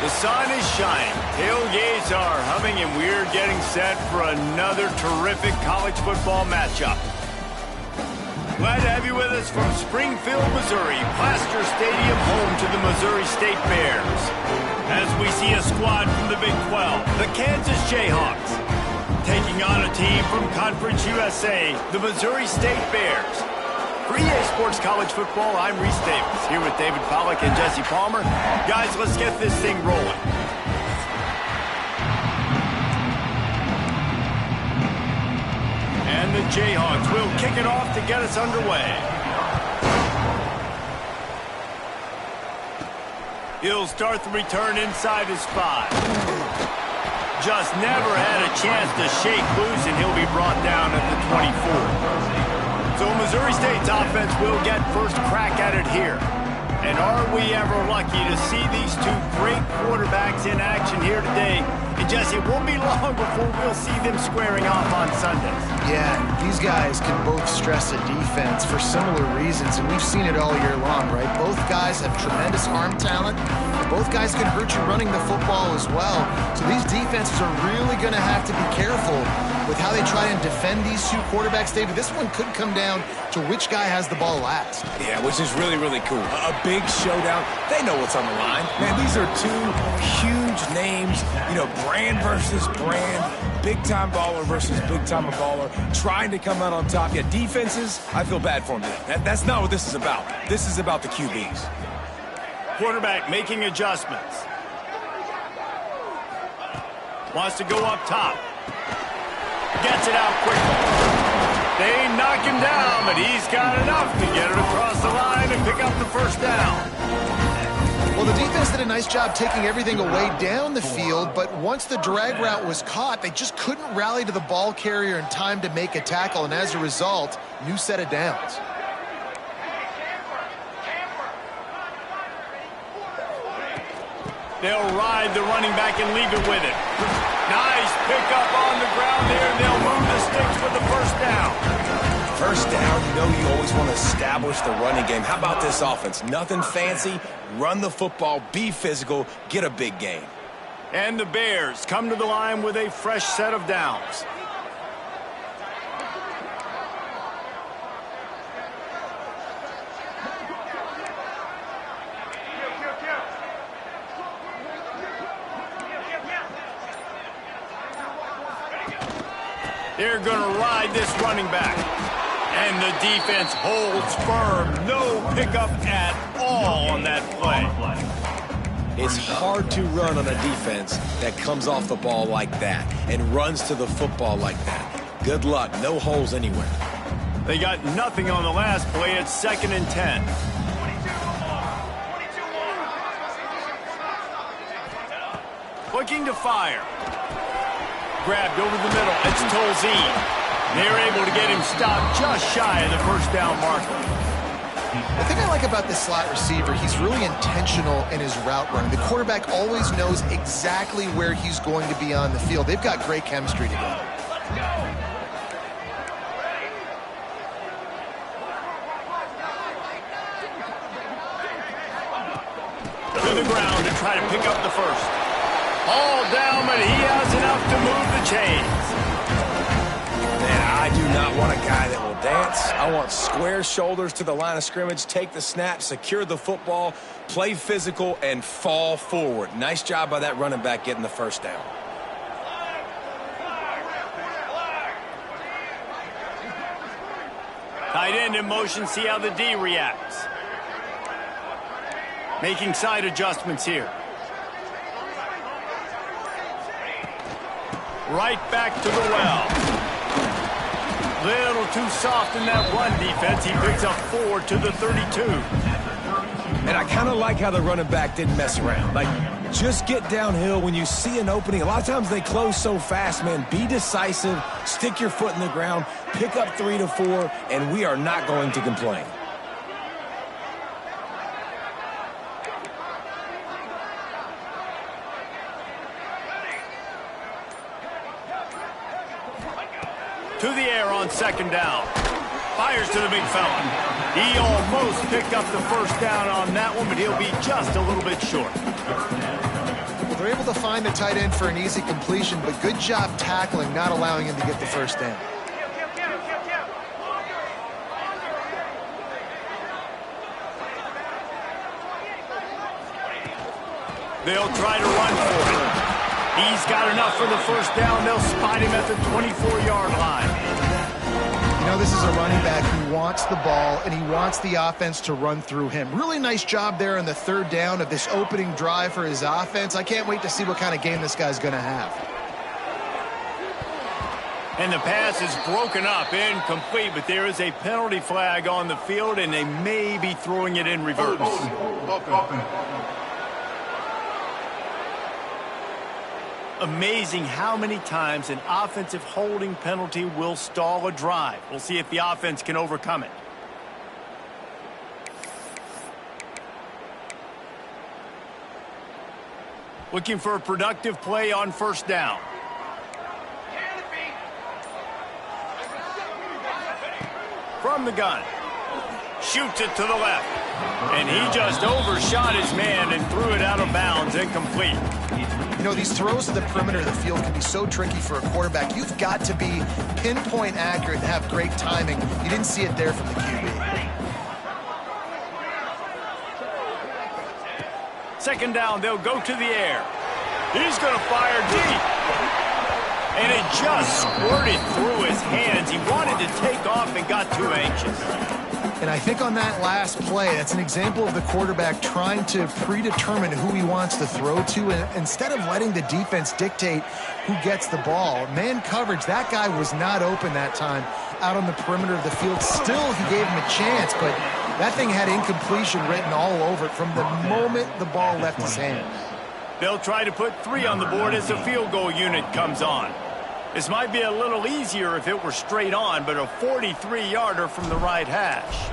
The sun is shining, tailgates are humming, and we're getting set for another terrific college football matchup. Glad to have you with us from Springfield, Missouri, Plaster Stadium, home to the Missouri State Bears. As we see a squad from the Big 12, the Kansas Jayhawks, taking on a team from Conference USA, the Missouri State Bears. For EA Sports College Football, I'm Reese Davis, here with David Pollack and Jesse Palmer. Guys, let's get this thing rolling. And the Jayhawks will kick it off to get us underway. He'll start the return inside his 5. Just never had a chance to shake loose, and he'll be brought down at the 24. So Missouri State's offense will get first crack at it here. And are we ever lucky to see these two great quarterbacks in action here today? And Jesse, it won't be long before we'll see them squaring off on Sundays. Yeah, these guys can both stress a defense for similar reasons, and we've seen it all year long, right? Both guys have tremendous arm talent. Both guys can hurt you running the football as well. So these defenses are really going to have to be careful with how they try and defend these two quarterbacks, David. This one could come down to which guy has the ball last. Yeah, which is really, really cool. A big showdown. They know what's on the line. Man, these are two huge names, you know, brand versus brand, big-time baller versus big-time baller, trying to come out on top. Yeah, defenses, I feel bad for them today. That's not what this is about. This is about the QBs. Quarterback making adjustments. Wants to go up top. Gets it out quickly. They knock him down, but he's got enough to get it across the line and pick up the first down. Well, the defense did a nice job taking everything away down the field, but once the drag route was caught, they just couldn't rally to the ball carrier in time to make a tackle, and as a result, new set of downs. They'll ride the running back and leave it with it. Nice pickup on the ground there, and they'll move the sticks with the first down. First down, you know you always want to establish the running game. How about this offense? Nothing fancy. Run the football, be physical, get a big gain. And the Bears come to the line with a fresh set of downs. They're going to ride this running back. And the defense holds firm. No pickup at all on that play. It's hard to run on a defense that comes off the ball like that and runs to the football like that. Good luck. No holes anywhere. They got nothing on the last play. It's 2nd and 10. Looking to fire. Grabbed over the middle. It's Tolzien. They're able to get him stopped just shy of the first down marker. The thing I like about this slot receiver, he's really intentional in his route running. The quarterback always knows exactly where he's going to be on the field. They've got great chemistry together. To the ground to try to pick up the first. All down, but he has enough to move the chains. Man, I do not want a guy that will dance. I want square shoulders to the line of scrimmage, take the snap, secure the football, play physical, and fall forward. Nice job by that running back getting the first down. Tight end in motion, see how the D reacts. Making side adjustments here. Right back to the well. Little too soft in that run defense. He picks up 4 to the 32. And I kind of like how the running back didn't mess around. Like, just get downhill when you see an opening. A lot of times they close so fast, man. Be decisive, stick your foot in the ground, pick up 3 to 4, and we are not going to complain. To the air on 2nd down. Fires to the big fella. He almost picked up the first down on that one, but he'll be just a little bit short. They're able to find the tight end for an easy completion, but good job tackling, not allowing him to get the first down. They'll try to run for it. He's got enough for the first down. They'll spot him at the 24-yard line. You know, this is a running back who wants the ball, and he wants the offense to run through him. Really nice job there on the third down of this opening drive for his offense. I can't wait to see what kind of game this guy's going to have. And the pass is broken up, incomplete, but there is a penalty flag on the field, and they may be throwing it in reverse. Amazing how many times an offensive holding penalty will stall a drive. We'll see if the offense can overcome it. Looking for a productive play on first down. From the gun. Shoots it to the left. And he just overshot his man and threw it out of bounds, incomplete. You know, these throws to the perimeter of the field can be so tricky for a quarterback. You've got to be pinpoint accurate and have great timing. You didn't see it there from the QB. Second down, they'll go to the air. He's going to fire deep. And it just squirted through his hands. He wanted to take off and got too anxious. And I think on that last play, that's an example of the quarterback trying to predetermine who he wants to throw to, and instead of letting the defense dictate who gets the ball. Man coverage, that guy was not open that time out on the perimeter of the field. Still, he gave him a chance, but that thing had incompletion written all over it from the moment the ball left his hand. They'll try to put 3 on the board as the field goal unit comes on. This might be a little easier if it were straight on, but a 43-yarder from the right hash.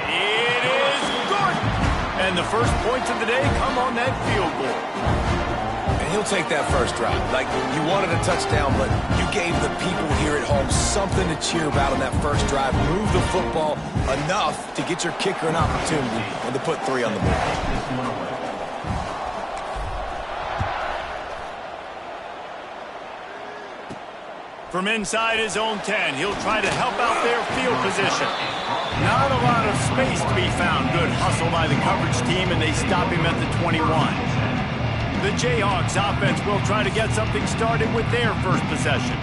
It is good! And the first points of the day come on that field goal. And he'll take that first drive. Like, you wanted a touchdown, but you gave the people here at home something to cheer about on that first drive. Move the football enough to get your kicker an opportunity and to put 3 on the board. From inside his own 10, he'll try to help out their field position. Not a lot of space to be found. Good hustle by the coverage team, and they stop him at the 21. The Jayhawks offense will try to get something started with their first possession.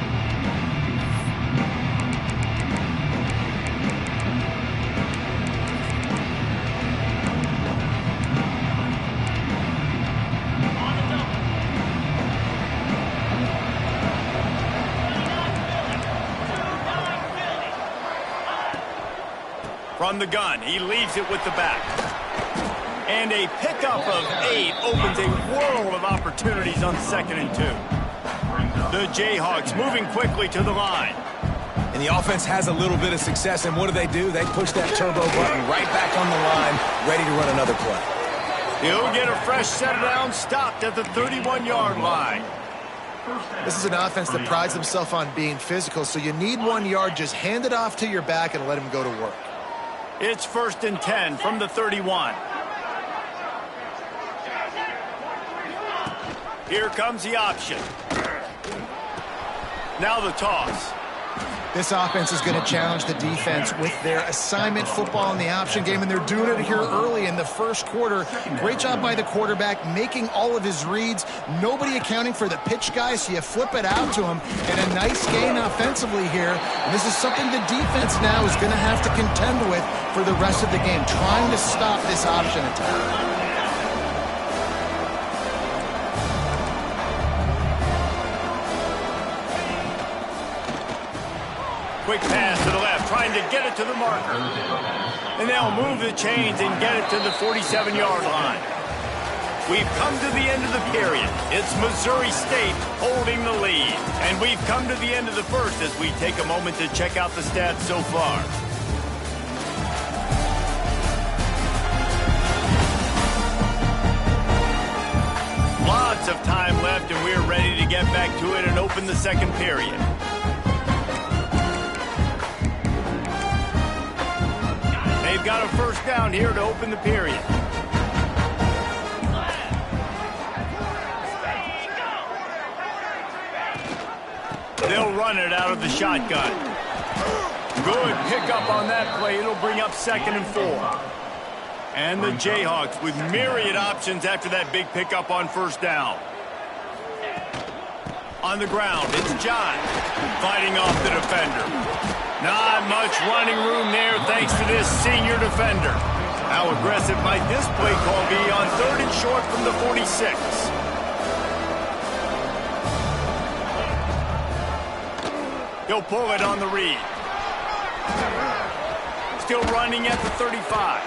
From the gun, he leaves it with the back. And a pickup of 8 opens a world of opportunities on 2nd and 2. The Jayhawks moving quickly to the line. And the offense has a little bit of success, and what do? They push that turbo button right back on the line, ready to run another play. He'll get a fresh set down, stopped at the 31-yard line. This is an offense that prides themselves on being physical, so you need 1 yard, just hand it off to your back and let him go to work. It's 1st and 10 from the 31. Here comes the option. Now the toss. This offense is going to challenge the defense with their assignment football in the option game, and they're doing it here early in the first quarter. Great job by the quarterback, making all of his reads. Nobody accounting for the pitch guy, so you flip it out to him, and a nice gain offensively here. And this is something the defense now is going to have to contend with for the rest of the game, trying to stop this option attack. Quick pass to the left, trying to get it to the marker. And they'll move the chains and get it to the 47-yard line. We've come to the end of the period. It's Missouri State holding the lead. And we've come to the end of the first as we take a moment to check out the stats so far. Lots of time left, and we're ready to get back to it and open the second period. They've got a first down here to open the period. They'll run it out of the shotgun. Good pickup on that play. It'll bring up 2nd and 4. And the Jayhawks with myriad options after that big pickup on 1st down. On the ground, it's John fighting off the defender. Not much running room there thanks to this senior defender. How aggressive might this play call be on 3rd and short from the 46? He'll pull it on the read. Still running at the 35.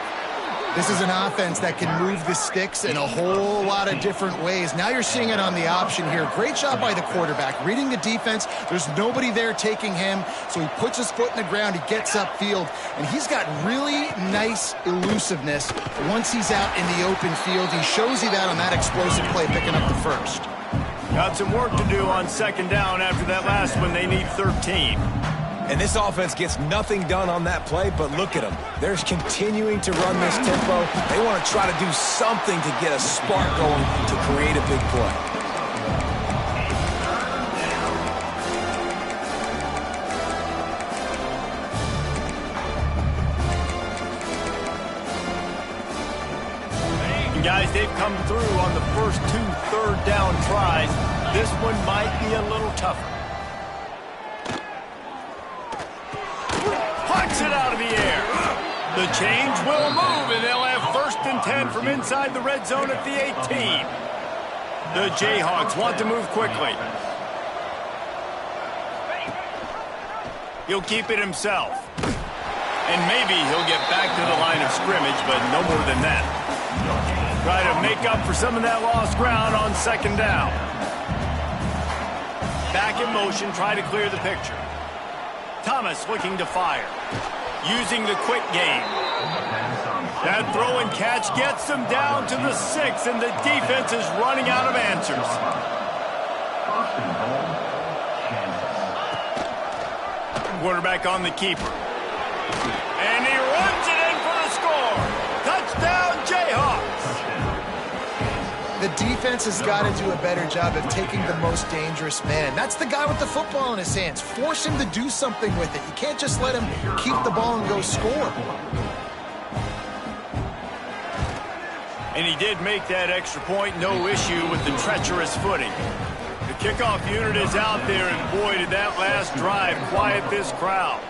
This is an offense that can move the sticks in a whole lot of different ways. Now you're seeing it on the option here. Great job by the quarterback. Reading the defense, there's nobody there taking him, so he puts his foot in the ground, he gets upfield, and he's got really nice elusiveness once he's out in the open field. He shows you that on that explosive play, picking up the 1st. Got some work to do on 2nd down after that last one. They need 13. And this offense gets nothing done on that play, but look at them. They're continuing to run this tempo. They want to try to do something to get a spark going to create a big play. And guys, they've come through on the first 2 3rd down tries. This one might be a little tougher. It out of the air. The change will move, and they'll have 1st and 10 from inside the red zone at the 18. The Jayhawks want to move quickly. He'll keep it himself. And maybe he'll get back to the line of scrimmage, but no more than that. Try to make up for some of that lost ground on 2nd down. Back in motion, try to clear the picture. Thomas looking to fire, using the quick game. That throw and catch gets them down to the 6, and the defense is running out of answers. Quarterback on the keeper. And he runs it in for the score. Touchdown, Jayhawks. The defense has got to do a better job of taking the most dangerous man. That's the guy with the football in his hands. Force him to do something with it. You can't just let him keep the ball and go score. And he did make that extra point, no issue with the treacherous footing. The kickoff unit is out there, and boy, did that last drive quiet this crowd.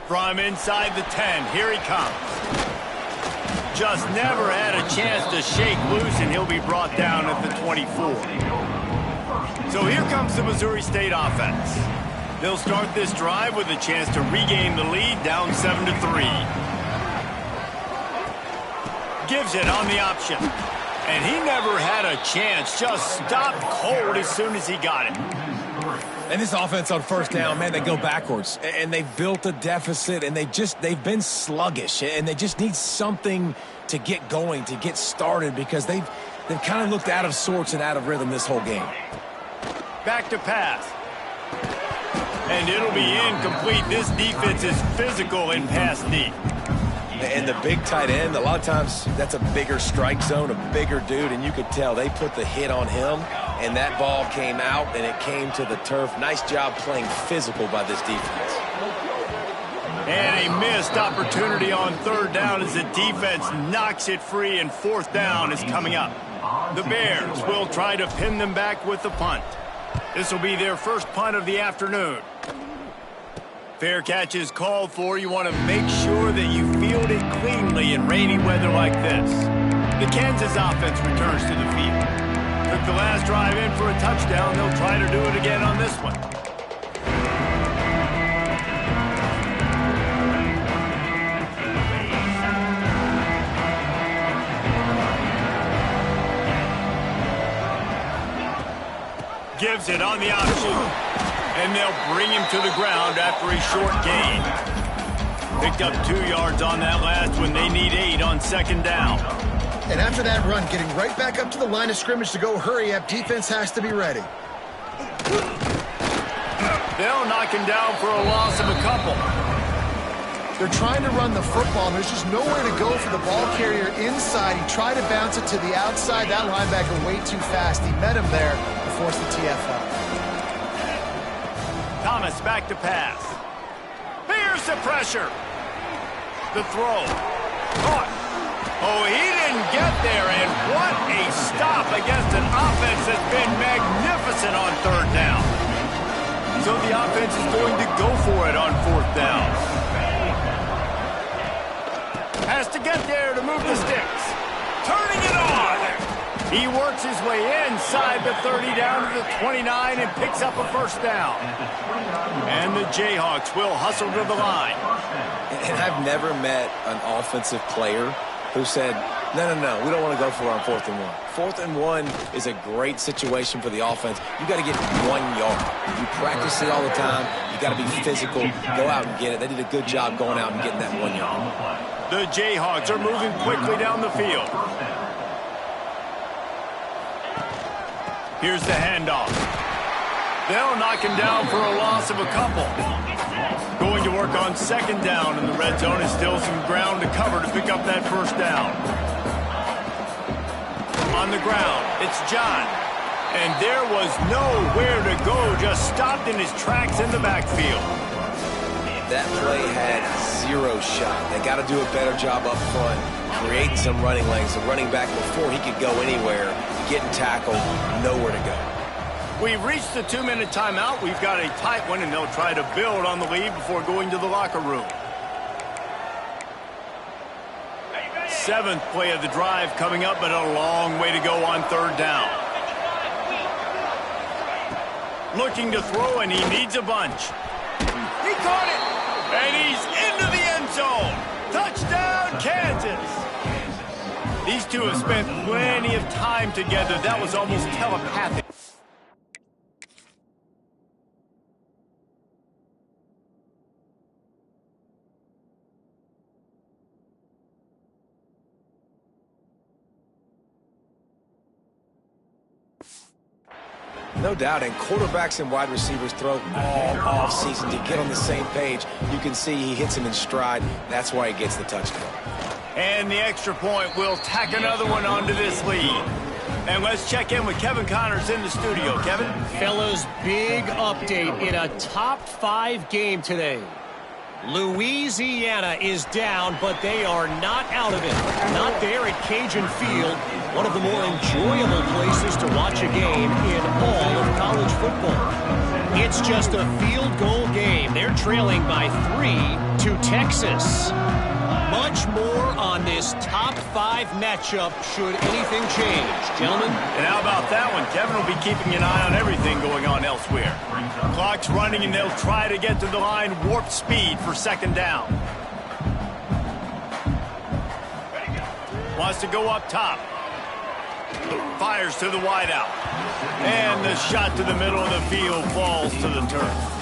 From inside the 10, here he comes. Just never had a chance to shake loose, and he'll be brought down at the 24. So here comes the Missouri State offense. They'll start this drive with a chance to regain the lead, down 7-3. Gives it on the option. And he never had a chance, just stopped cold as soon as he got it. And this offense on 1st down, man, they go backwards. And they've built a deficit, and they've been sluggish. And they just need something to get going, to get started, because they've kind of looked out of sorts and out of rhythm this whole game. Back to pass. And it'll be incomplete. This defense is physical in pass deep. And the big tight end, a lot of times that's a bigger strike zone, a bigger dude, and you could tell they put the hit on him, and that ball came out, and it came to the turf. Nice job playing physical by this defense. And a missed opportunity on 3rd down as the defense knocks it free, and 4th down is coming up. The Bears will try to pin them back with the punt. This will be their first punt of the afternoon. Fair catch is called for. You want to make sure that you field it cleanly in rainy weather like this. The Kansas offense returns to the field. Took the last drive in for a touchdown. They'll try to do it again on this one. Gives it on the option. And they'll bring him to the ground after a short gain. Picked up 2 yards on that last one. They need 8 on 2nd down. And after that run, getting right back up to the line of scrimmage to go hurry up, defense has to be ready. They'll knock him down for a loss of a couple. They're trying to run the football, and there's just nowhere to go for the ball carrier inside. He tried to bounce it to the outside. That linebacker way too fast. He met him there and forced the TFL. Thomas back to pass. Here's the pressure. The throw. Caught. Oh, he didn't get there, and what a stop against an offense that's been magnificent on third down. So the offense is going to go for it on fourth down. Has to get there to move the sticks. Turning it on. He works his way inside the 30 down to the 29 and picks up a first down. And the Jayhawks will hustle to the line. And I've never met an offensive player who said, no, we don't want to go for it on 4th and 1. 4th and 1 is a great situation for the offense. You got to get 1 yard. You practice it all the time. You got to be physical. Go out and get it. They did a good job going out and getting that 1 yard. The Jayhawks are moving quickly down the field. Here's the handoff. They'll knock him down for a loss of a couple. Going to work on second down in the red zone is still some ground to cover to pick up that first down. On the ground, it's John. And there was nowhere to go, just stopped in his tracks in the backfield. That play had 0 shot. They got to do a better job up front, creating some running lanes. The running back, before he could go anywhere, getting tackled, nowhere to go. We've reached the 2-minute timeout. We've got a tight one, and they'll try to build on the lead before going to the locker room. 7th play of the drive coming up, but a long way to go on third down. Looking to throw, and he needs a bunch. He caught it, and he's into the end zone. Touchdown, Kansas. These two have spent plenty of time together. That was almost telepathic. No doubt, and quarterbacks and wide receivers throw all off-season to get on the same page. You can see he hits him in stride. That's why he gets the touchdown. And the extra point will tack another one onto this lead. And let's check in with Kevin Connors in the studio. Kevin? Fellas, big update in a top 5 game today. Louisiana is down, but they are not out of it. Not there at Cajun Field, one of the more enjoyable places to watch a game in all of college football. It's just a field goal game. They're trailing by 3 to Texas. Much more on this top 5 matchup should anything change. Gentlemen? And how about that one? Kevin will be keeping an eye on everything going on elsewhere. Clock's running, and they'll try to get to the line warp speed for second down. Wants to go up top. Fires to the wideout. And the shot to the middle of the field falls to the turf.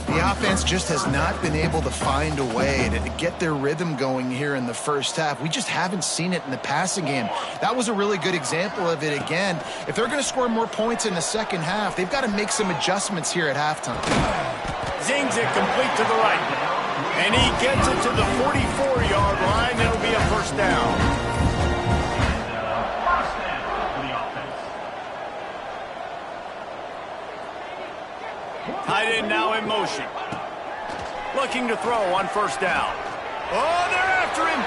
The offense just has not been able to find a way to get their rhythm going here in the first half. We just haven't seen it in the passing game. That was a really good example of it again. If they're going to score more points in the second half, they've got to make some adjustments here at halftime. Zings it complete to the right. And he gets it to the 44-yard line. It'll be a first down. Tight end now in motion. Looking to throw on first down. Oh, they're after him.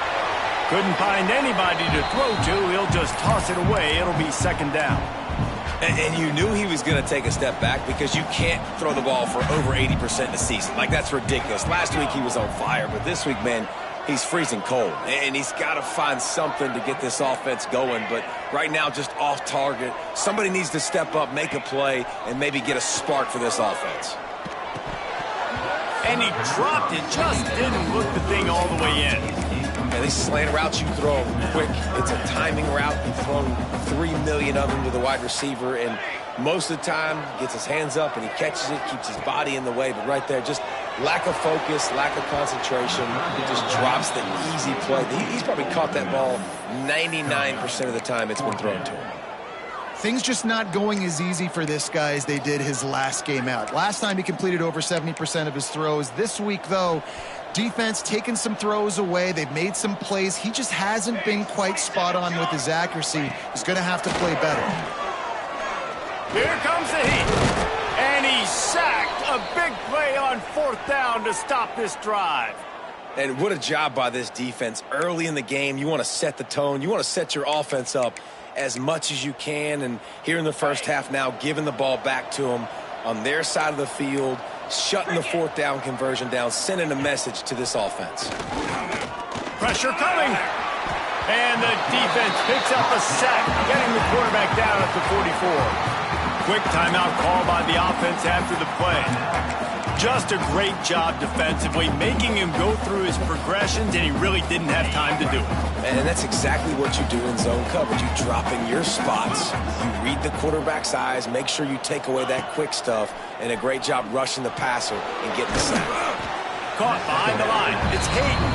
Couldn't find anybody to throw to. He'll just toss it away. It'll be second down. And you knew he was going to take a step back because you can't throw the ball for over 80% in the season. Like, that's ridiculous. Last week he was on fire, but this week, man, he's freezing cold. And he's got to find something to get this offense going. But right now, just off target. Somebody needs to step up, make a play, and maybe get a spark for this offense. And he dropped it. Just didn't look the thing all the way in. And these slant routes you throw quick. It's a timing route. You've thrown 3 million of them to the wide receiver. And most of the time, gets his hands up and he catches it, keeps his body in the way. But right there, just lack of focus, lack of concentration. He just drops the easy play. He's probably caught that ball 99% of the time it's been thrown to him. Things just not going as easy for this guy as they did his last game out. Last time he completed over 70% of his throws. This week, though, Defense taking some throws away. They've made some plays. He just hasn't been quite spot on with his accuracy. He's going to have to play better. Here comes the heat. And he's sacked. A big play on 4th down to stop this drive. And what a job by this defense. Early in the game, you want to set the tone. You want to set your offense up as much as you can. And here in the first half now, giving the ball back to them on their side of the field, shutting the 4th down conversion down, sending a message to this offense. Pressure coming. And the defense picks up a sack, getting the quarterback down at the 44. Quick timeout call by the offense after the play. Just a great job defensively, making him go through his progressions, and he really didn't have time to do it. And that's exactly what you do in zone coverage. You drop in your spots, you read the quarterback's eyes, make sure you take away that quick stuff, and a great job rushing the passer and getting the sack. Caught behind the line. It's Hayden.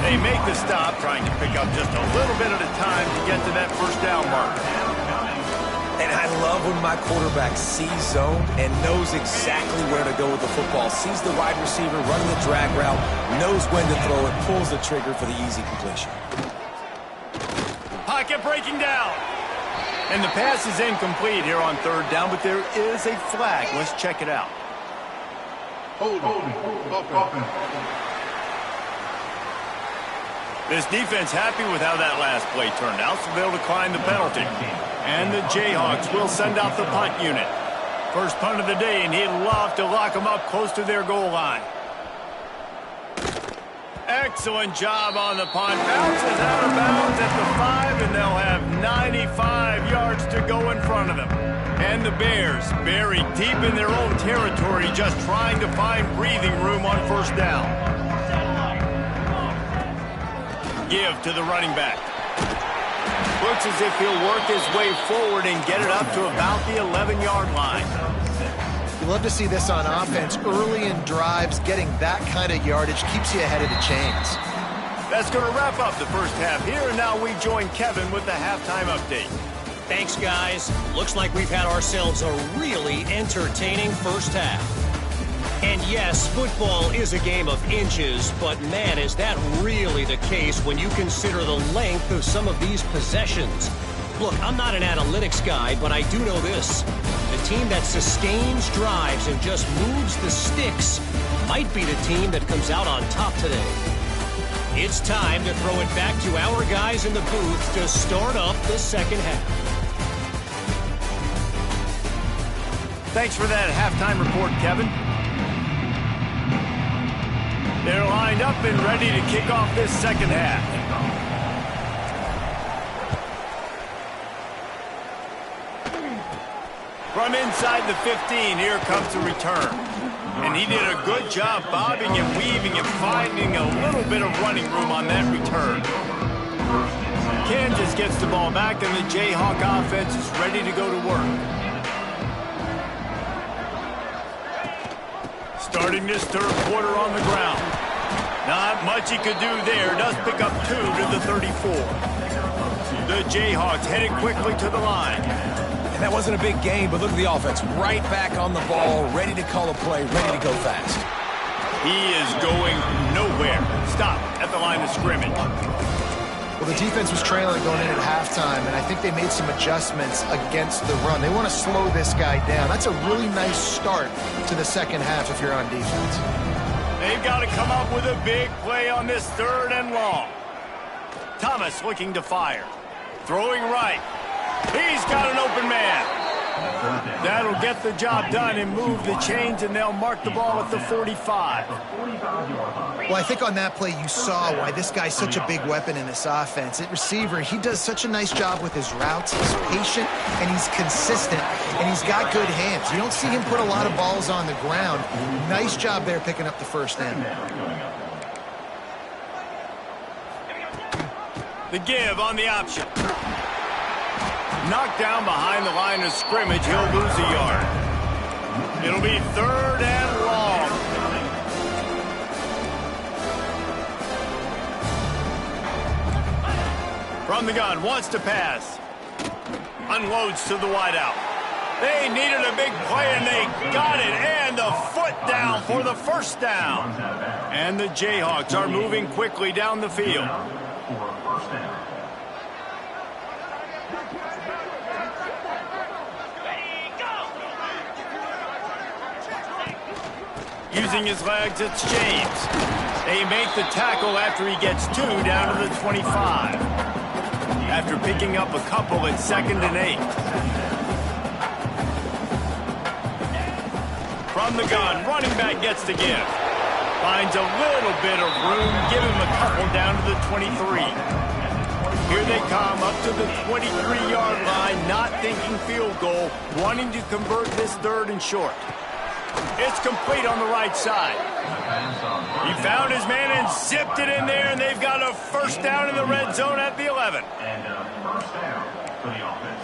They make the stop, trying to pick up just a little bit at a time to get to that 1st down mark. And I love when my quarterback sees zone and knows exactly where to go with the football. Sees the wide receiver running the drag route, knows when to throw it, pulls the trigger for the easy completion. Pocket breaking down. And the pass is incomplete here on 3rd down, but there is a flag. Let's check it out. Hold. This defense happy with how that last play turned out, so they'll decline the penalty. And the Jayhawks will send out the punt unit. First punt of the day, and he'd love to lock them up close to their goal line. Excellent job on the punt. Bounces out of bounds at the 5, and they'll have 95 yards to go in front of them. And the Bears buried deep in their own territory, just trying to find breathing room on 1st down. Give to the running back. Looks as if he'll work his way forward and get it up to about the 11-yard line. You love to see this on offense. Early in drives, getting that kind of yardage keeps you ahead of the chains. That's going to wrap up the first half here, and now we join Kevin with the halftime update. Thanks, guys. Looks like we've had ourselves a really entertaining first half. And yes, football is a game of inches, but man, is that really the case when you consider the length of some of these possessions. Look, I'm not an analytics guy, but I do know this. The team that sustains drives and just moves the sticks might be the team that comes out on top today. It's time to throw it back to our guys in the booth to start up the second half. Thanks for that halftime report, Kevin. They're lined up and ready to kick off this second half. From inside the 15, here comes the return. And he did a good job bobbing and weaving and finding a little bit of running room on that return. Kansas gets the ball back, and the Jayhawk offense is ready to go to work. Starting this 3rd quarter on the ground. Not much he could do there. Does pick up 2 to the 34. The Jayhawks headed quickly to the line. And that wasn't a big game, but look at the offense. Right back on the ball, ready to call a play, ready to go fast. He is going nowhere. Stop at the line of scrimmage. Well, the defense was trailing going in at halftime, and I think they made some adjustments against the run. They want to slow this guy down. That's a really nice start to the second half if you're on defense. They've got to come up with a big play on this 3rd and long. Thomas looking to fire. Throwing right. He's got an open man. That'll get the job done and move the chains, and they'll mark the ball at the 45. Well, I think on that play you saw why this guy's such a big weapon in this offense. At receiver, he does such a nice job with his routes. He's patient, and he's consistent, and he's got good hands. You don't see him put a lot of balls on the ground. Nice job there picking up the 1st down. The give on the option. Knocked down behind the line of scrimmage. He'll lose a yard. It'll be 3rd and long. From the gun, wants to pass. Unloads to the wideout. They needed a big play, and they got it. And the foot down for the first down. And the Jayhawks are moving quickly down the field. Using his legs, it's James. They make the tackle after he gets 2 down to the 25. After picking up a couple at 2nd and 8. From the gun, running back gets the give. Finds a little bit of room, give him a couple down to the 23. Here they come up to the 23-yard line, not thinking field goal, wanting to convert this 3rd and short. It's complete on the right side. He found his man and zipped it in there, and they've got a first down in the red zone at the 11. And first down for the offense.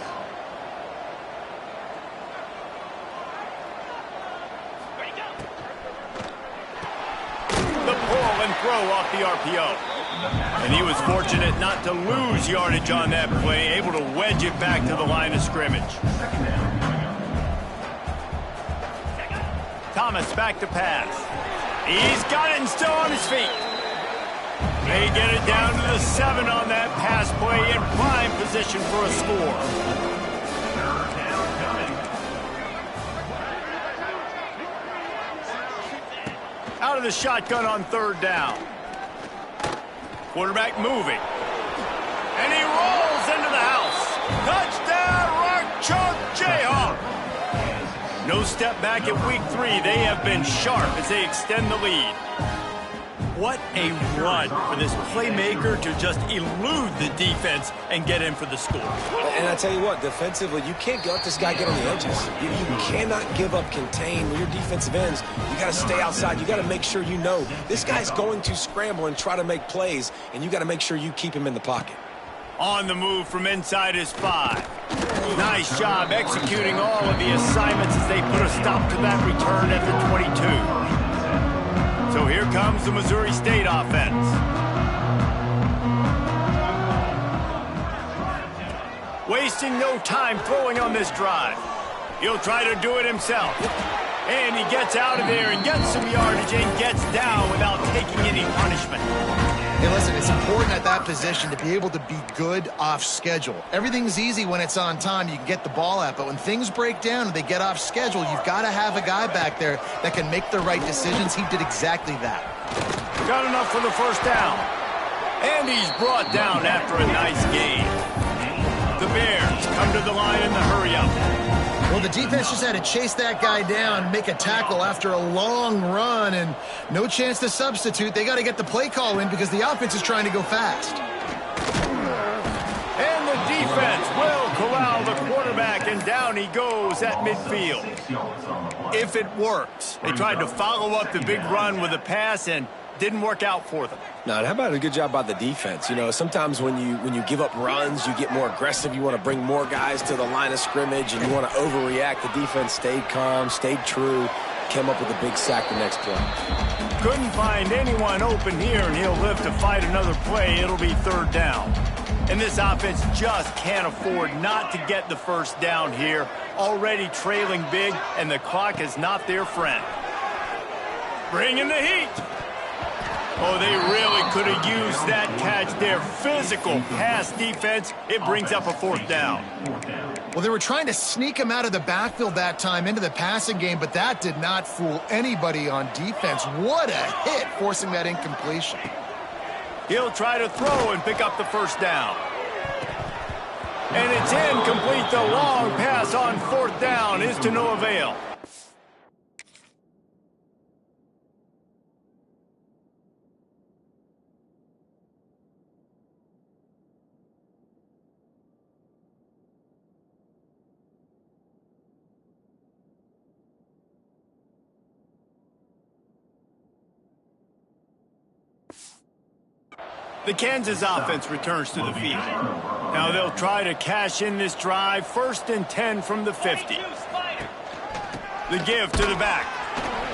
The pull and throw off the RPO. And he was fortunate not to lose yardage on that play, able to wedge it back to the line of scrimmage. Thomas back to pass. He's got it and still on his feet. They get it down to the 7 on that pass play in prime position for a score. Out of the shotgun on 3rd down. Quarterback moving. And he rolls into the house. Touchdown, Rock Chalk Jayhawk. No step back at week 3. They have been sharp as they extend the lead. What a run for this playmaker to just elude the defense and get in for the score. And I tell you what, defensively, you can't let this guy get on the edges. You cannot give up contain. When your defensive ends, you got to stay outside. You got to make sure you know this guy's going to scramble and try to make plays, and you got to make sure you keep him in the pocket. On the move from inside his 5. Nice job executing all of the assignments as they put a stop to that return at the 22. So here comes the Missouri State offense. Wasting no time throwing on this drive. He'll try to do it himself. And he gets out of there and gets some yardage and gets down without taking any punishment. Hey, listen, it's important at that position to be able to be good off schedule. Everything's easy when it's on time. You can get the ball out, but when things break down and they get off schedule, you've got to have a guy back there that can make the right decisions. He did exactly that. Got enough for the first down. And he's brought down after a nice gain. The Bears come to the line in the hurry-up. Well, the defense just had to chase that guy down, make a tackle after a long run, and no chance to substitute. They got to get the play call in because the offense is trying to go fast. And the defense will corral the quarterback, and down he goes at midfield. If it works. They tried to follow up the big run with a pass and didn't work out for them. No, how about a good job by the defense? You know, sometimes when you give up runs, you get more aggressive. You want to bring more guys to the line of scrimmage, and you want to overreact. The defense stayed calm, stayed true, came up with a big sack the next play. Couldn't find anyone open here, and he'll live to fight another play. It'll be 3rd down. And this offense just can't afford not to get the first down here. Already trailing big, and the clock is not their friend. Bringing the heat. Oh, they really could have used that catch there. Physical pass defense. It brings up a 4th down. Well, they were trying to sneak him out of the backfield that time into the passing game, but that did not fool anybody on defense. What a hit, forcing that incompletion. He'll try to throw and pick up the first down. And it's incomplete. The long pass on 4th down is to no avail. The Kansas offense returns to the field. Now they'll try to cash in this drive. 1st and 10 from the 50. The give to the back.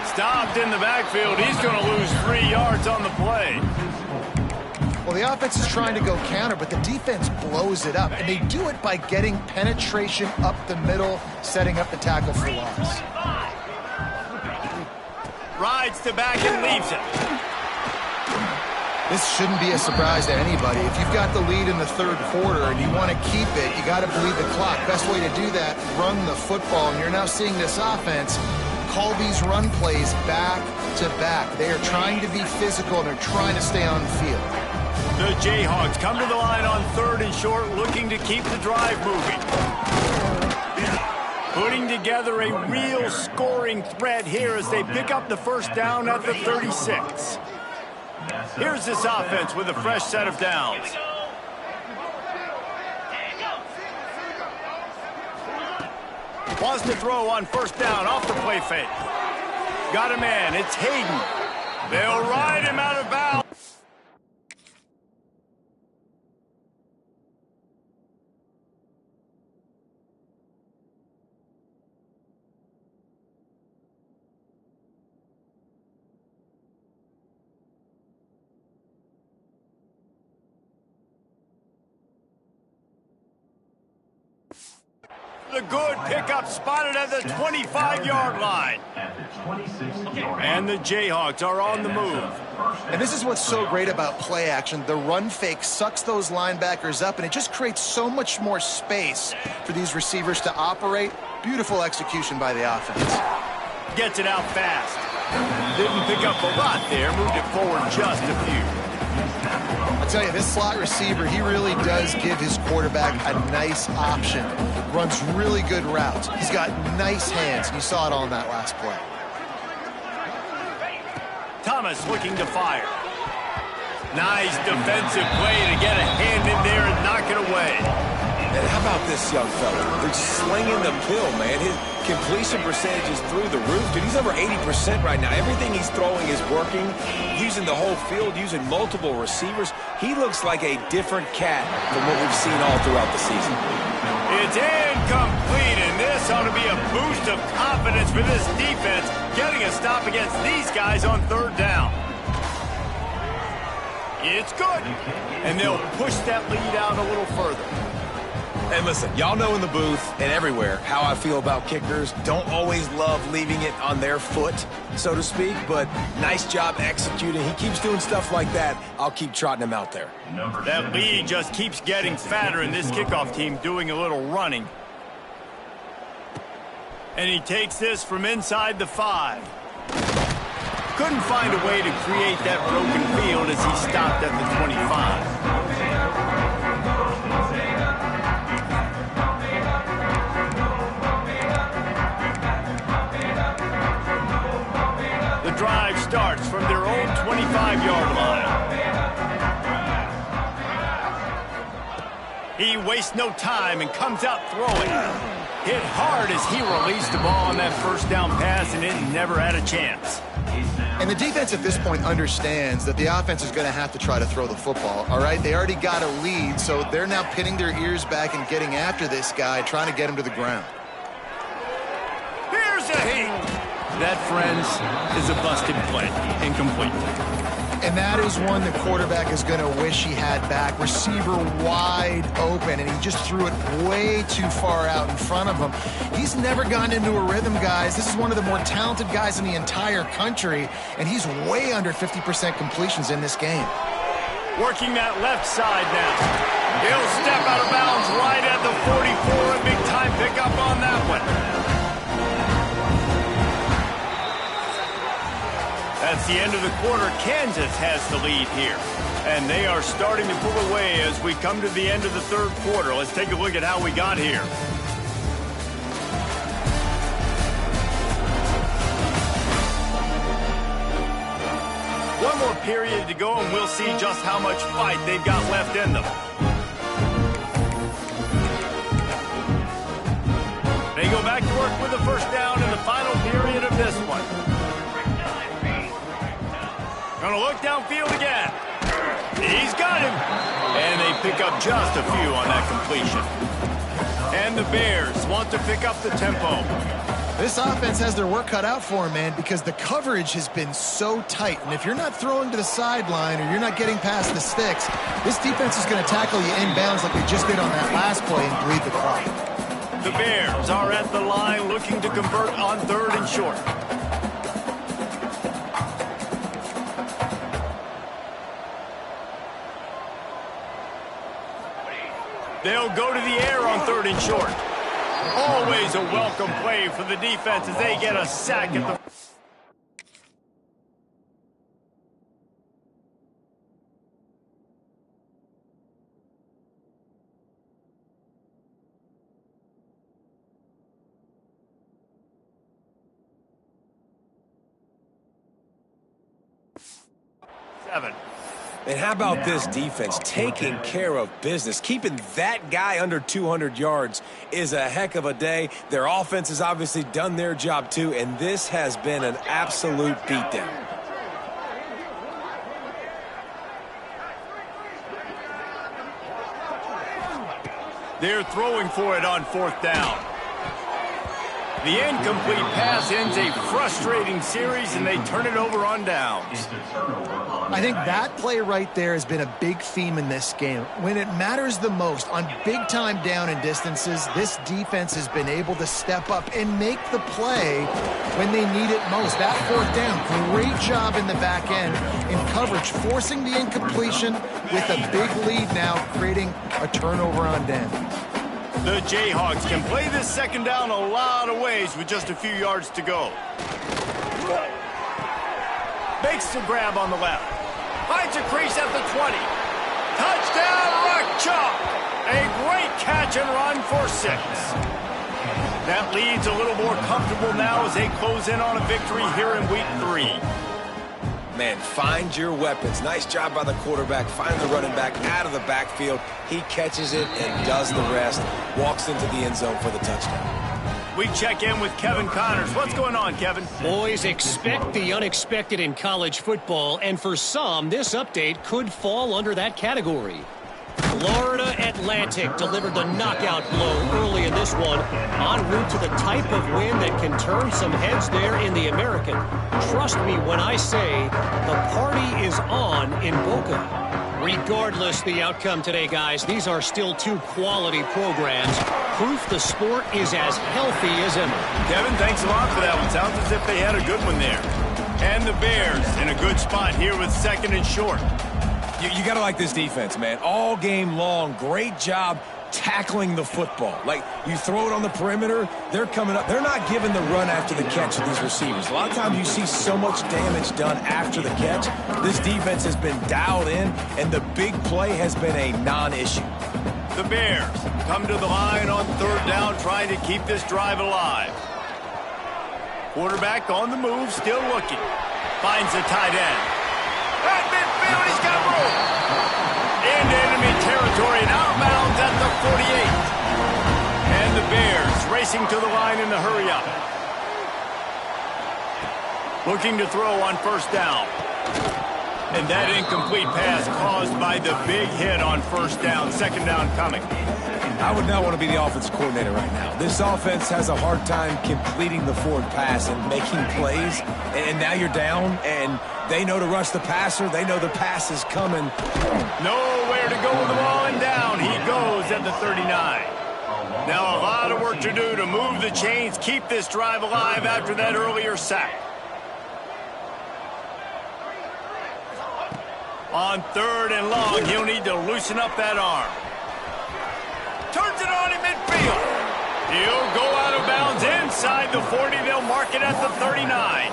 Stopped in the backfield. He's going to lose 3 yards on the play. Well, the offense is trying to go counter, but the defense blows it up, and they do it by getting penetration up the middle, setting up the tackle for loss. Rides the back and leaves it. This shouldn't be a surprise to anybody. If you've got the lead in the third quarter and you want to keep it, you got to bleed the clock. Best way to do that, run the football. And you're now seeing this offense call these run plays back to back. They are trying to be physical, and they're trying to stay on the field. The Jayhawks come to the line on 3rd and short, looking to keep the drive moving. Putting together a real scoring threat here as they pick up the first down at the 36. Here's this offense with a fresh set of downs. Wants to throw on first down off the play fake. Got a man, it's Hayden. They'll ride him out of bounds. The good pickup spotted at the 25-yard line. And the Jayhawks are on the move. And this is what's so great about play action. The run fake sucks those linebackers up, and it just creates so much more space for these receivers to operate. Beautiful execution by the offense. Gets it out fast. Didn't pick up a lot there. Moved it forward just a few. I'll tell you, this slot receiver, he really does give his quarterback a nice option. Runs really good routes. He's got nice hands, and you saw it all in that last play. Thomas looking to fire. Nice defensive play to get a hand in there and knock it away. And how about this young fella? They're slinging the pill, man. His completion percentage is through the roof. Dude, he's over 80% right now. Everything he's throwing is working. Using the whole field, using multiple receivers. He looks like a different cat from what we've seen all throughout the season. It's incomplete, and this ought to be a boost of confidence for this defense, getting a stop against these guys on 3rd down. It's good, and they'll push that lead out a little further. And listen, y'all know in the booth and everywhere how I feel about kickers. Don't always love leaving it on their foot, so to speak, but nice job executing. He keeps doing stuff like that. I'll keep trotting him out there. That lead just keeps getting fatter, and this kickoff team doing a little running. And he takes this from inside the 5. Couldn't find a way to create that broken field as he stopped at the 25. Drive starts from their own 25-yard line. He wastes no time and comes out throwing. Hit hard as he released the ball on that first down pass, and it never had a chance. And the defense at this point understands that the offense is going to have to try to throw the football, all right? They already got a lead, so they're now pinning their ears back and getting after this guy, trying to get him to the ground. Here's a hit. That, friends, is a busted play. Incomplete. And that is one the quarterback is going to wish he had back. Receiver wide open, and he just threw it way too far out in front of him. He's never gotten into a rhythm, guys. This is one of the more talented guys in the entire country, and he's way under 50% completions in this game. Working that left side now. He'll step out of bounds right at the 44. A big-time pickup on that one. That's the end of the quarter. Kansas has the lead here. And they are starting to pull away as we come to the end of the 3rd quarter. Let's take a look at how we got here. One more period to go, and we'll see just how much fight they've got left in them. They go back to work with the first down in the final period of this one. Gonna look downfield again. He's got him. And they pick up just a few on that completion. And the Bears want to pick up the tempo. This offense has their work cut out for them, man, because the coverage has been so tight. And if you're not throwing to the sideline or you're not getting past the sticks, this defense is going to tackle you inbounds like they just did on that last play and bleed the clock. The Bears are at the line looking to convert on 3rd and short. They'll go to the air on 3rd and short. Always a welcome play for the defense as they get a sack at the... Seven. And how about this defense taking care of business? Keeping that guy under 200 yards is a heck of a day. Their offense has obviously done their job too, and this has been an absolute beatdown. They're throwing for it on 4th down. The incomplete pass ends a frustrating series, and they turn it over on downs. I think that play right there has been a big theme in this game. When it matters the most, on big-time down and distances, this defense has been able to step up and make the play when they need it most. That 4th down, great job in the back end in coverage, forcing the incompletion with a big lead now, creating a turnover on down. The Jayhawks can play this 2nd down a lot of ways with just a few yards to go. Makes the grab on the left. Finds a crease at the 20. Touchdown, Rock Chalk! A great catch and run for 6. That lead's a little more comfortable now as they close in on a victory here in week 3. Man, find your weapons. Nice job by the quarterback. Find the running back out of the backfield. He catches it and does the rest. Walks into the end zone for the touchdown. We check in with Kevin Connors. What's going on, Kevin? Boys, expect the unexpected in college football, and for some, this update could fall under that category. Florida Atlantic delivered the knockout blow early in this one, en route to the type of win that can turn some heads there in the American. Trust me when I say the party is on in Boca. Regardless the outcome today, guys, these are still 2 quality programs. Proof the sport is as healthy as ever. Kevin, thanks a lot for that one. Sounds as if they had a good one there. And the Bears in a good spot here with 2nd and short. You got to like this defense, man. All game long, great job tackling the football. Like, you throw it on the perimeter, they're coming up. They're not giving the run after the catch with these receivers. A lot of times you see so much damage done after the catch. This defense has been dialed in, and the big play has been a non-issue. The Bears come to the line on 3rd down, trying to keep this drive alive. Quarterback on the move, still looking. Finds the tight end. At midfield, he's got room. Into enemy territory and out of bounds at the 48. And the Bears racing to the line in the hurry-up. Looking to throw on 1st down. And that incomplete pass caused by the big hit on 1st down. 2nd down coming. I would not want to be the offensive coordinator right now. This offense has a hard time completing the forward pass and making plays. And now you're down, and they know to rush the passer. They know the pass is coming. Nowhere to go with the ball, and down he goes at the 39. Now a lot of work to do to move the chains, keep this drive alive after that earlier sack. On 3rd and long, he'll need to loosen up that arm. Turns it on in midfield. He'll go out of bounds inside the 40. They'll mark it at the 39.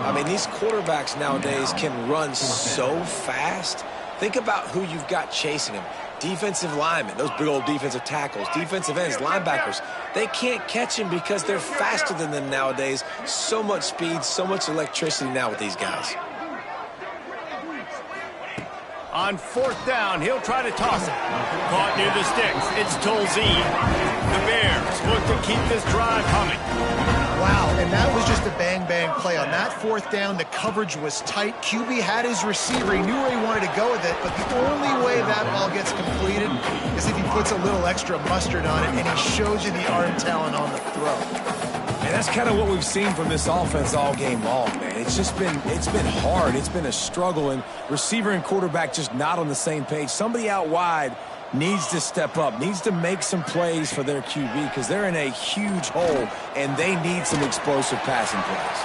I mean, these quarterbacks nowadays can run so fast. Think about who you've got chasing them. Defensive linemen, those big old defensive tackles, defensive ends, linebackers. They can't catch him because they're faster than them nowadays. So much speed, so much electricity now with these guys. On 4th down, he'll try to toss it. Caught near the sticks. It's Tolzien. The Bears look to keep this drive humming. Wow, and that was just a bang-bang play. On that fourth down, the coverage was tight. QB had his receiver. He knew where he wanted to go with it, but the only way that ball gets completed is if he puts a little extra mustard on it, and he shows you the arm talent on the throw. And that's kind of what we've seen from this offense all game long, man. It's been hard. It's been a struggle, and receiver and quarterback just not on the same page. Somebody out wide needs to step up, needs to make some plays for their QB because they're in a huge hole, and they need some explosive passing plays.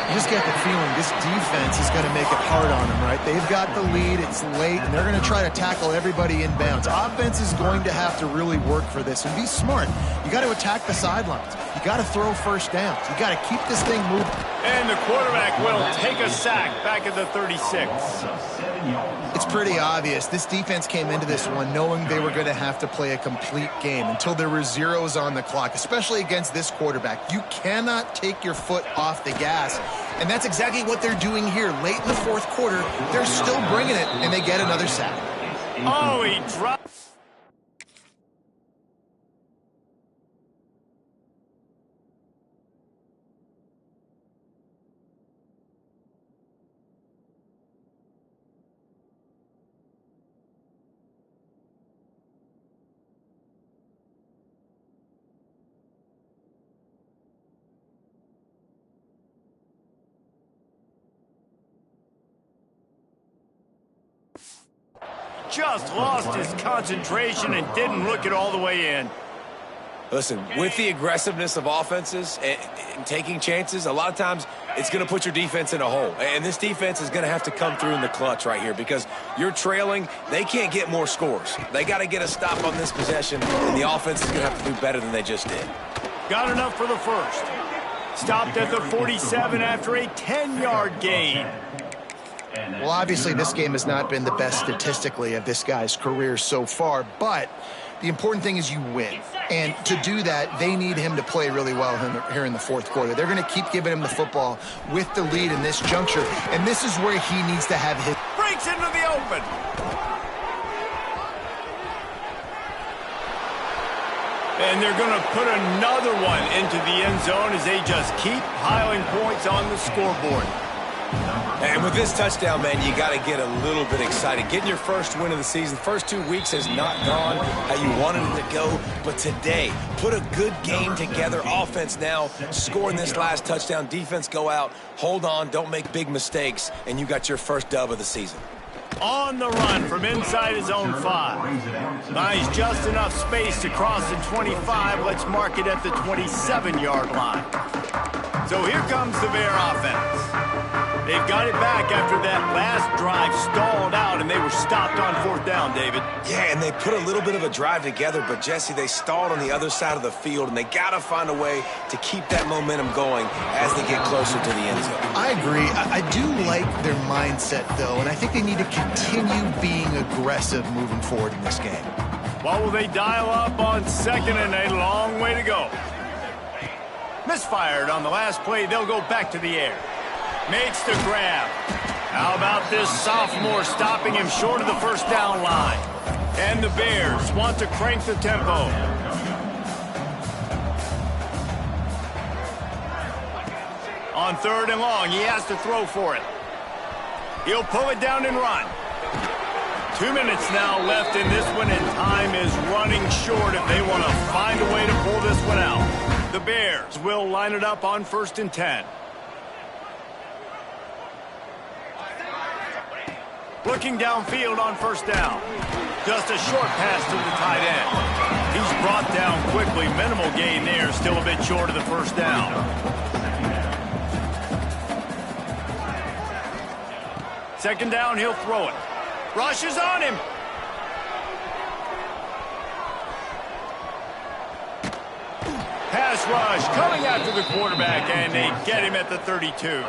You just get the feeling this defense is going to make it hard on them, right? They've got the lead, it's late, and they're going to try to tackle everybody inbounds. Offense is going to have to really work for this and be smart. You got to attack the sidelines. You got to throw first downs. You got to keep this thing moving. And the quarterback will take a sack back at the 36. It's pretty obvious. This defense came into this one knowing they were going to have to play a complete game until there were zeros on the clock, especially against this quarterback. You cannot take your foot off the gas, and that's exactly what they're doing here. Late in the fourth quarter, they're still bringing it, and they get another sack. Oh, he dropped. Just lost his concentration and didn't look it all the way in. Listen, with the aggressiveness of offenses and taking chances, a lot of times it's going to put your defense in a hole. And this defense is going to have to come through in the clutch right here because you're trailing. They can't get more scores. They got to get a stop on this possession, and the offense is going to have to do better than they just did. Got enough for the first. Stopped at the 47 after a 10-yard gain. Well, obviously, this game has not been the best statistically of this guy's career so far, but the important thing is you win. And to do that, they need him to play really well here in the fourth quarter. They're going to keep giving him the football with the lead in this juncture, and this is where he needs to have his... Breaks into the open. And they're going to put another one into the end zone as they just keep piling points on the scoreboard. And with this touchdown, man, you got to get a little bit excited. Getting your first win of the season. First 2 weeks has not gone how you wanted it to go. But today, put a good game together. Offense now scoring this last touchdown. Defense go out, hold on, don't make big mistakes, and you got your first dub of the season. On the run from inside his own 5. Buys just enough space to cross the 25. Let's mark it at the 27-yard line. So here comes the Bear offense. They've got it back after that last drive stalled out, and they were stopped on fourth down, David. Yeah, and they put a little bit of a drive together, but, Jesse, they stalled on the other side of the field, and they got to find a way to keep that momentum going as they get closer to the end zone. I agree. I do like their mindset, though, and I think they need to continue being aggressive moving forward in this game. What will they dial up on second and a long way to go? Misfired on the last play. They'll go back to the air. Makes the grab. How about this sophomore stopping him short of the first down line? And the Bears want to crank the tempo. On third and long, he has to throw for it. He'll pull it down and run. 2 minutes now left in this one, and time is running short if they want to find a way to pull this one out. The Bears will line it up on 1st and 10. Looking downfield on first down. Just a short pass to the tight end. He's brought down quickly. Minimal gain there. Still a bit short of the first down. Second down, he'll throw it. Rushes on him. Pass rush coming after the quarterback, and they get him at the 32.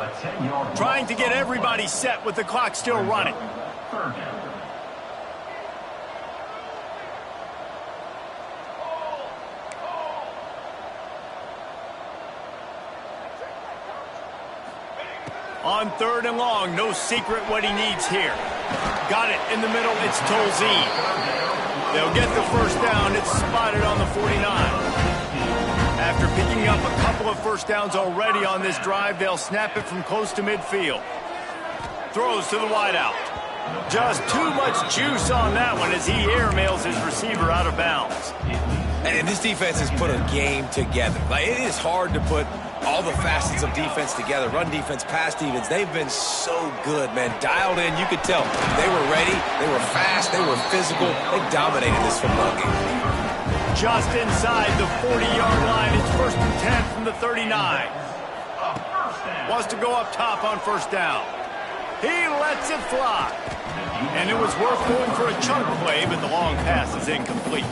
Trying to get everybody set with the clock still running. On third and long, no secret what he needs here. Got it in the middle, it's Tolzien. They'll get the first down, it's spotted on the 49. After picking up a couple couple of first downs already on this drive. They'll snap it from close to midfield. Throws to the wideout. Just too much juice on that one as he airmails his receiver out of bounds. And this defense has put a game together. Like, it is hard to put all the facets of defense together. Run defense, pass defense. They've been so good, man. Dialed in. You could tell they were ready. They were fast. They were physical. They dominated this football game. Just inside the 40-yard line. It's 1st and 10 from the 39. Wants to go up top on first down. He lets it fly. And it was worth going for a chunk play, but the long pass is incomplete.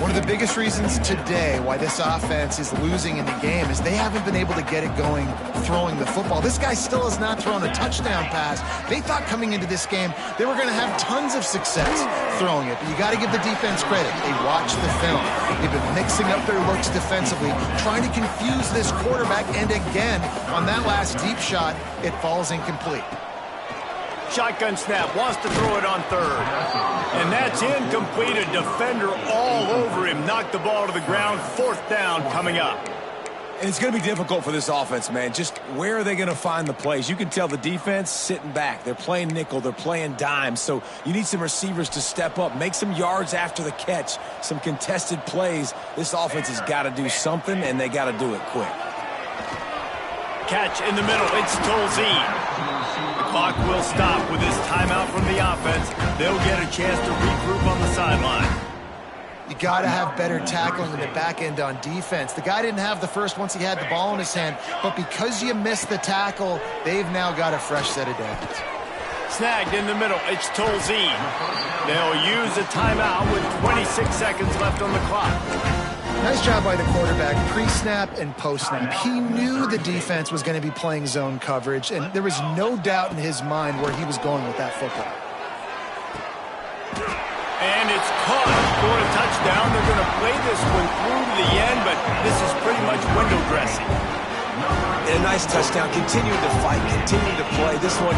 One of the biggest reasons today why this offense is losing in the game is they haven't been able to get it going throwing the football. This guy still has not thrown a touchdown pass. They thought coming into this game they were going to have tons of success throwing it. But you got to give the defense credit. They watched the film. They've been mixing up their looks defensively, trying to confuse this quarterback. And again, on that last deep shot, it falls incomplete. Shotgun snap, wants to throw it on third. And that's incomplete. A defender all over him. Knocked the ball to the ground. 4th down coming up. And it's going to be difficult for this offense, man. Just where are they going to find the plays? You can tell the defense sitting back. They're playing nickel. They're playing dime. So you need some receivers to step up, make some yards after the catch, some contested plays. This offense has got to do something, and they got to do it quick. Catch in the middle. It's Tolzien. The clock will stop with this timeout from the offense. They'll get a chance to regroup on the sideline. You got to have better tackling in the back end on defense. The guy didn't have the first once he had the ball in his hand, but because you missed the tackle, they've now got a fresh set of downs. Snagged in the middle. It's Tolzien. They'll use a timeout with 26 seconds left on the clock. Nice job by the quarterback, pre-snap and post-snap. He knew the defense was going to be playing zone coverage, and there was no doubt in his mind where he was going with that football. And it's caught for a touchdown. They're going to play this one through to the end, but this is pretty much window dressing. And a nice touchdown. Continuing to fight, continuing to play. This one,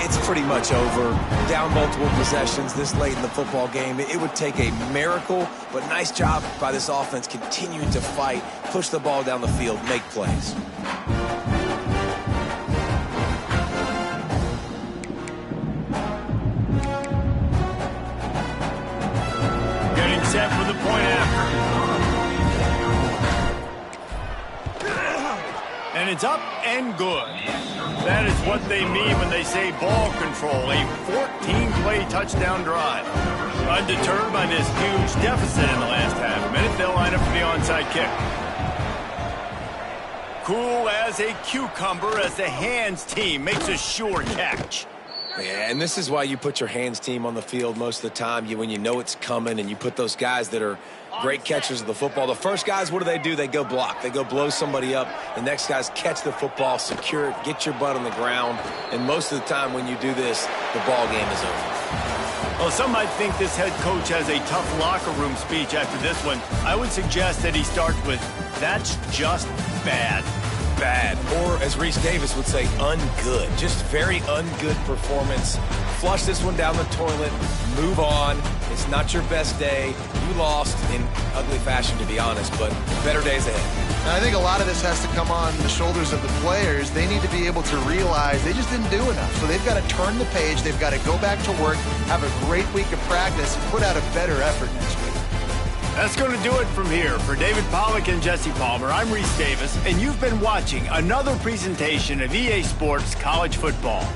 it's pretty much over. Down multiple possessions this late in the football game. It would take a miracle, but nice job by this offense continuing to fight, push the ball down the field, make plays. Getting set for the point after. And it's up and good. That is what they mean when they say ball control. A 14-play touchdown drive. Undeterred by this huge deficit in the last half minute, they'll line up for the onside kick. Cool as a cucumber as the hands team makes a sure catch. Yeah, and this is why you put your hands team on the field most of the time. When you know it's coming, and you put those guys that are great catchers of the football. The first guys, what do? They go block. They go blow somebody up. The next guys catch the football, secure it, get your butt on the ground. And most of the time when you do this, the ball game is over. Well, some might think this head coach has a tough locker room speech after this one. I would suggest that he starts with, "That's just bad." Bad, or as Reese Davis would say, ungood. Just very ungood performance. Flush this one down the toilet, move on. It's not your best day. You lost in ugly fashion, to be honest, but better days ahead. And I think a lot of this has to come on the shoulders of the players. They need to be able to realize they just didn't do enough. So they've got to turn the page. They've got to go back to work, have a great week of practice, and put out a better effort next week. That's going to do it from here. For David Pollack and Jesse Palmer, I'm Reese Davis, and you've been watching another presentation of EA Sports College Football.